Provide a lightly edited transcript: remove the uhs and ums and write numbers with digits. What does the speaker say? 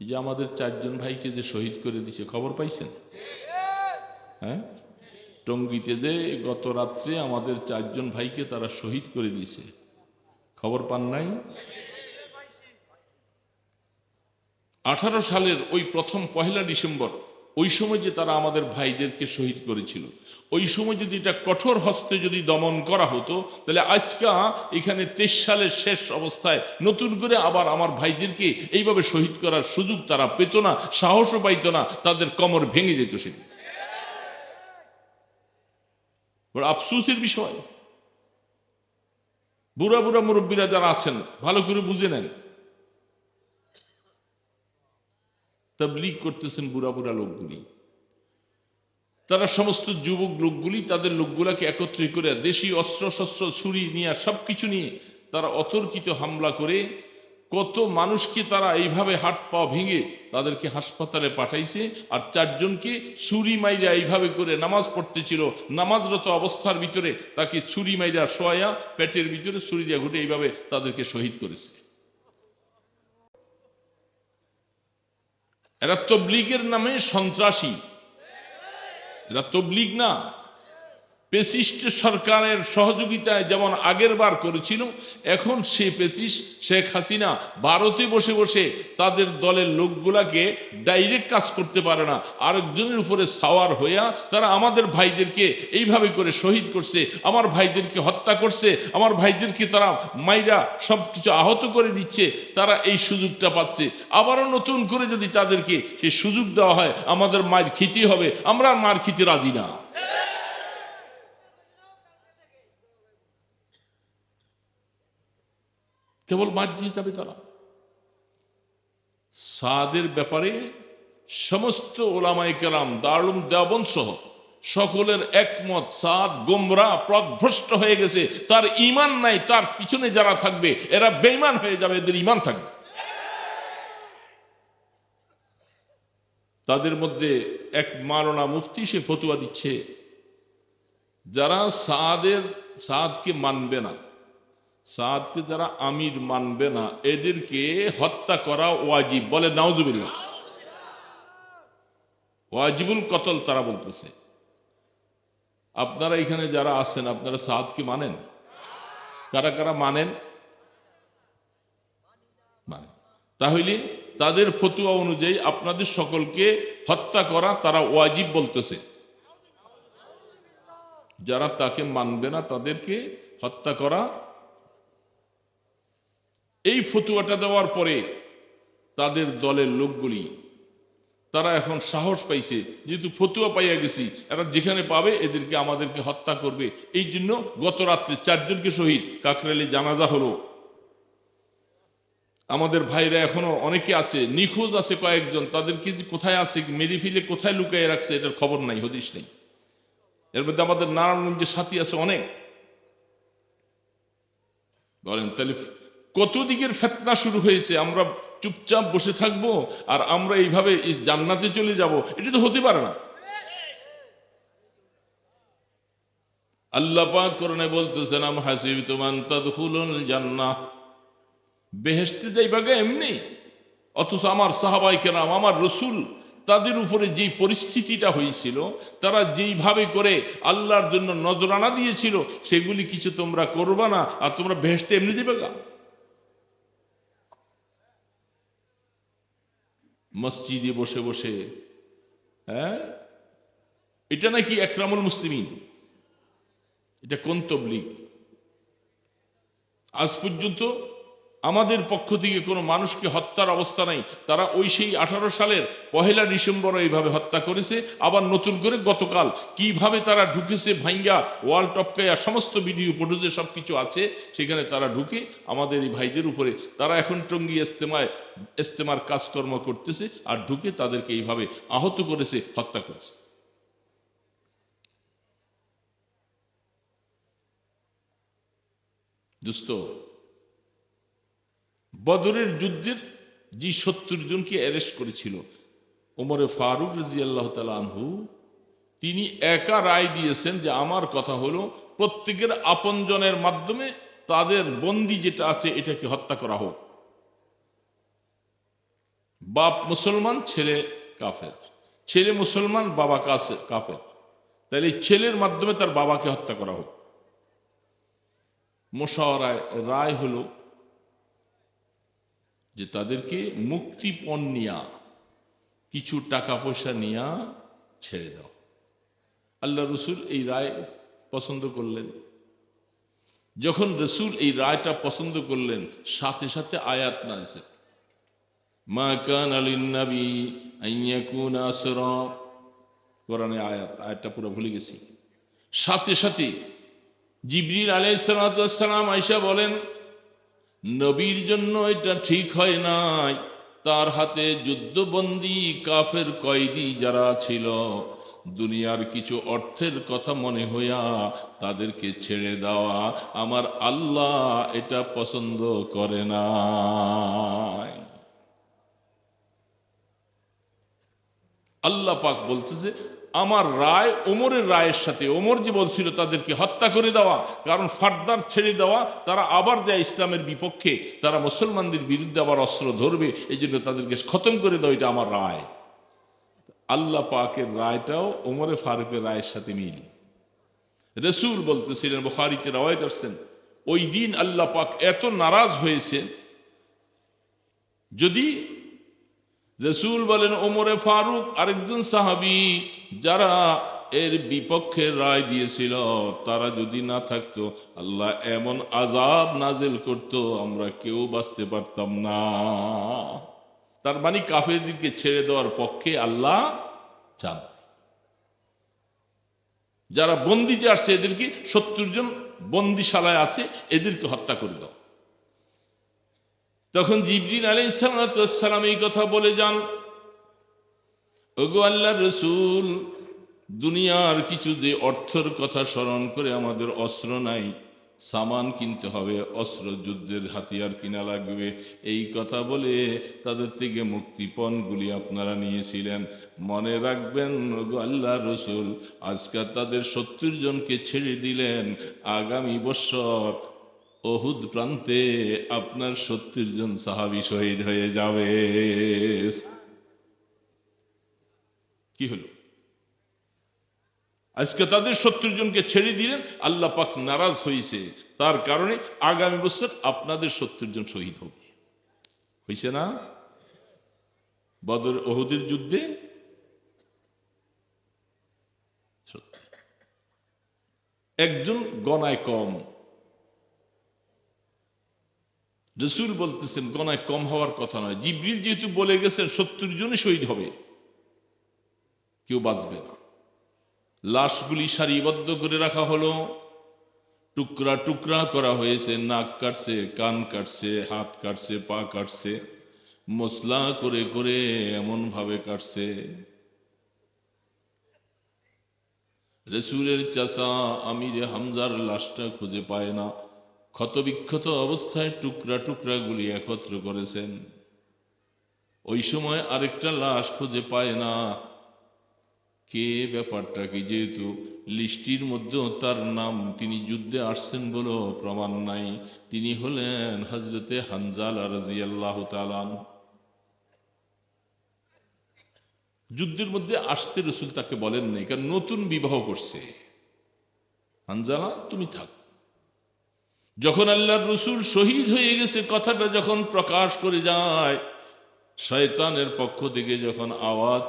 এই যে আমাদের 4 জন ভাইকে যে শহীদ করে দিছে, খবর পাইছেন? হ্যাঁ, টঙ্গীতে যে গত রাত্রে আমাদের 4 জন ভাইকে তারা শহীদ করে দিয়েছে, খবর পান নাই? 18 সালের ওই প্রথম 1 ডিসেম্বর ওই সময় যে তারা আমাদের ভাইদেরকে শহীদ করেছিল, ওই সময় যদি এটা কঠোর হস্তে যদি দমন করা হতো, তাহলে আজকে এখানে 23 সালের শেষ অবস্থায় নতুন করে আবার আমার ভাইদেরকে এইভাবে শহীদ করার সুযোগ তারা পেত না, সাহসও পাইত না, তাদের কোমর ভেঙে যেত। সে বড় আফসোসের বিষয়। বুড়া বুড়া মুরব্বীরা যারা আছেন ভালো করে বুঝে নেন, তাবলীগ করতেছেন বুড়া বুড়া লোকগুলি, তারা সমস্ত যুবক লোকগুলি তাদের লোকগুলাকে একত্রিত করে দেশি অস্ত্র শস্ত্র ছুরি নিয়ে সবকিছু নিয়ে তারা অতর্কিত হামলা করে কত মানুষকে তারা এইভাবে হাত পা ভেঙে তাদেরকে হাসপাতালে পাঠাইছে। আর 4 জনকে ছুরি মাইরা এইভাবে করে নামাজ পড়তেছিল, নামাজরত অবস্থার ভিতরে তাকে ছুরি মাইরা শোয়া পেটের ভিতরে ছুরি দিয়া ঘুটে এইভাবে তাদেরকে শহীদ করেছে। এরা তবলীগের নামে সন্ত্রাসী, এরা তবলীগ না। পেসিস্ট সরকারের সহযোগিতায় যেমন আগের বার করেছিল, এখন সে পেসিস্ট শেখ হাসিনা ভারতে বসে বসে তাদের দলের লোকগুলাকে ডাইরেক্ট কাজ করতে পারে না, আরেকজনের উপরে সাওয়ার হইয়া তারা আমাদের ভাইদেরকে এইভাবে করে শহীদ করছে, আমার ভাইদেরকে হত্যা করছে, আমার ভাইদেরকে তারা মাইরা সব কিছু আহত করে দিচ্ছে। তারা এই সুযোগটা পাচ্ছে, আবারও নতুন করে যদি তাদেরকে সেই সুযোগ দেওয়া হয় আমাদের মার খেতে হবে, আমরা আর মার খেতে রাজি না। কেবল মার দিয়ে যাবে তারা। সাদের ব্যাপারে সমস্ত ওলামায়ে কেরাম দারুল দেওবন্দ সহ সকলের একমত, সাদ গোমরা পথভ্রষ্ট হয়ে গেছে, তার ঈমান নাই, তার পিছনে যারা থাকবে এরা বেঈমান হয়ে যাবে, এদের ঈমান থাকবে। তাদের মধ্যে এক মাওলানা মুফতি সে ফতোয়া দিচ্ছে, যারা সাদকে মানবে না, সাদকে যারা আমির মানবে না, এদেরকে হত্যা করা ওয়াজিব। বলে নাউজুবিল্লাহ, ওয়াজিবুল কতল তারা বলতেছে। আপনারা এখানে যারা আছেন আপনারা সাদকে মানেন? কারা কারা মানেন? মানে তাহলে তাদের ফতোয়া অনুযায়ী আপনাদের সকলকে হত্যা করা তারা ওয়াজিব বলতেছে। যারা তাকে মানবে না তাদেরকে হত্যা করা। এই ফতোয়াটা দেওয়ার পরে তাদের দলের লোকগুলি তারা এখন সাহস পাইছে, যেহেতু ফতুয়া পাইয়া গেছি, এরা যেখানে পাবে এদেরকে আমাদেরকে হত্যা করবে। এই জন্য গত রাত্রে 4 জনকে শহীদ, কাকরাইলে জানাজা হলো। আমাদের ভাইরা এখনো অনেকে আছে, নিখোঁজ আছে কয়েকজন, তাদেরকে কোথায় আছে, মেরে ফেলে কোথায় লুকিয়ে রাখছে এটার খবর নাই, হদিস নেই। এর মধ্যে আমাদের নারায়ণগঞ্জের সাথী আছে অনেক। বলেন তাহলে কত দিকের ফিতনা শুরু হয়েছে, আমরা চুপচাপ বসে থাকবো আর আমরা এইভাবে জান্নাতে চলে যাব? এটা তো হতে পারে না। আল্লাহ পাক কোরআনে বলতেছেন, আম হাসিবতুম আন তাদখুলুল জান্নাহ, বেহেশতে যাইবা গে এমনি। অথচ আমার সাহাবায়ে কেরাম, আমার রাসূল, তাদের উপরে যেই পরিস্থিতিটা হয়েছিল, তারা যেইভাবে করে আল্লাহর জন্য নজরানা দিয়েছিল, সেগুলি কিছু তোমরা করবা না আর তোমরা বেহেশতে এমনি যাবে গা। মসজিদে বসে বসে, হ্যাঁ, এটা নাকি একরামুল মুসলিমিন? এটা কোন তবলীগ? আজ পর্যন্ত আমাদের পক্ষ থেকে কোনো মানুষকে হত্যার অবস্থা নাই। তারা ওই সেই 18 সালের 1 ডিসেম্বর এইভাবে হত্যা করেছে। আবার নতুন করে গতকাল কিভাবে তারা ঢুকেছে ভাঙ্গা ওয়াল টপকাইয়া, সমস্ত ভিডিও ফুটেজে সব কিছু আছে, সেখানে তারা ঢুকে আমাদের এই ভাইদের উপরে তারা এখন টঙ্গী ইজতেমার কাজকর্ম করতেছে, আর ঢুকে তাদেরকে এইভাবে আহত করেছে, হত্যা করেছে। দোস্ত, বদরের যুদ্ধের যে 70 জনকে অ্যারেস্ট করেছিল ওমরে ফারুক রাদিয়াল্লাহু তাআলা আনহু, তিনি একা রায় দিয়েছেন যে আমার কথা হলো প্রত্যেকের আপনজনের মাধ্যমে তাদের বন্দী যেটা আছে এটাকে হত্যা করা হোক। বাপ মুসলমান, ছেলে কাফের, ছেলে মুসলমান, বাবা কাফের, তাহলে এই ছেলের মাধ্যমে তার বাবাকে হত্যা করা হোক। মুশাওয়ারায় রায় হলো যে তাদেরকে মুক্তিপণ নিয়া, কিছু টাকা পয়সা নিয়া ছেড়ে দাও। আল্লাহ রসুল এই রায় পছন্দ করলেন। যখন রসুল এই রায়টা পছন্দ করলেন, সাথে সাথে আয়াত নাযিল, মা কানা লিন-নবী আন ইয়াকুনা আসরা, কোরআনে আয়াতটা পুরো ভুলে গেছি। সাথে সাথে জিবরিল আলাইহিস সালাম আয়েশা বলেন, নবীর জন্য এটা ঠিক হয় নাই তার হাতে যুদ্ধবন্দী কাফের কয়েদি যারা ছিল, দুনিয়ার কিছু অর্থের কথা মনে হইয়া তাদেরকে ছেড়ে দেওয়া, আমার আল্লাহ এটা পছন্দ করে না। আল্লাহ পাক বলতেছে, আমার রায় ওমরের রায়ের সাথে, ওমর যে বলছিল তাদেরকে হত্যা করে দেওয়া, কারণ ফার্দার ছেড়ে দেওয়া, তারা আবার যায় ইসলামের বিপক্ষে, তারা মুসলমানদের বিরুদ্ধে আবার অস্ত্র ধরবে, এই জন্য তাদেরকে খতম করে দেওয়া, এটা আমার রায়। আল্লাহ পাকের রায়টাও ওমরে ফারুকের রায়ের সাথে মিল। রসুল বলতেছিলেন, বুখারীতে রওয়ায়াত আসছেন, ওই দিন আল্লাহ পাক এত নারাজ হয়েছে, যদি রসুল বলেন ওমরে ফারুক আরেকজন সাহাবী যারা এর বিপক্ষে রায় দিয়েছিল, তারা যদি না থাকতো, আল্লাহ এমন আযাব নাজিল করতো আমরা কেউ বাঁচতে পারতাম না। তার মানে কাফেরদেরকে ছেড়ে দেওয়ার পক্ষে আল্লাহ চান। যারা বন্দিতে আসছে, এদেরকে 70 জন বন্দিশালায় আছে, এদেরকে হত্যা করে দাও। তখন জিবরিল আলাইহিস সালাম এই কথা বলে যান, ওগো আল্লাহর রাসূল, দুনিয়ার কিছু যে অর্থের কথা স্মরণ করে আমাদের অস্ত্র নাই, সামান কিনতে হবে, অস্ত্র যুদ্ধের হাতিয়ার কিনা লাগবে, এই কথা বলে তাদের থেকে মুক্তিপণগুলি আপনারা নিয়েছিলেন। মনে রাখবেন ওগো আল্লাহর রাসূল, আজকে তাদের 70 জনকে ছেড়ে দিলেন, আগামী বছর উহুদ প্রান্তে আপনার 70 জন সাহাবী শহীদ হয়ে যাবে। কি হলো? আজকে তাদের 70 জনকে ছেড়ে দিলেন, আল্লাহ পাক নারাজ হয়েছে, তার কারণে আগামী বছর আপনাদের 70 জন শহীদ হবে। হয়েছে না? বদর উহুদের যুদ্ধে 70, একজন গণায় কম। রসুল বলতেছেন গণায় কম হওয়ার কথা নয়, জিবরিল যেহেতু বলে গেছেন 70 জনই শহীদ হবে, কেউ বাঁচবে না। লাশগুলি সারিবদ্ধ করে রাখা হলো, টুকরা টুকরা করা হয়েছে, নাক কাটছে, কান কাটছে, হাত কাটছে, পা কাটছে, মসলা করে করে এমন ভাবে কাটছে। রসুলের চাচা আমিরে হামজার লাশটা খুঁজে পায় না, ক্ষতবিক্ষত অবস্থায় টুকরা টুকরা গুলি একত্র করেছেন। ওই সময় আরেকটা লাশ খুঁজে পায় না, কে ব্যাপারটা কি, যেহেতু লিস্টির মধ্যেও তার নাম, তিনি যুদ্ধে আসছেন বলেও প্রমাণ নাই, তিনি হলেন হযরতে হানজালা রাদিয়াল্লাহু তাআলা। যুদ্ধের মধ্যে আসতে রসুল তাকে বলেন নাই, কারণ নতুন বিবাহ করছে। হানজালা তুমি থাক। যখন আল্লাহর রসুল শহীদ হয়ে গেছে কথাটা যখন প্রকাশ করে যায়, শয়তানের পক্ষ থেকে যখন আওয়াজ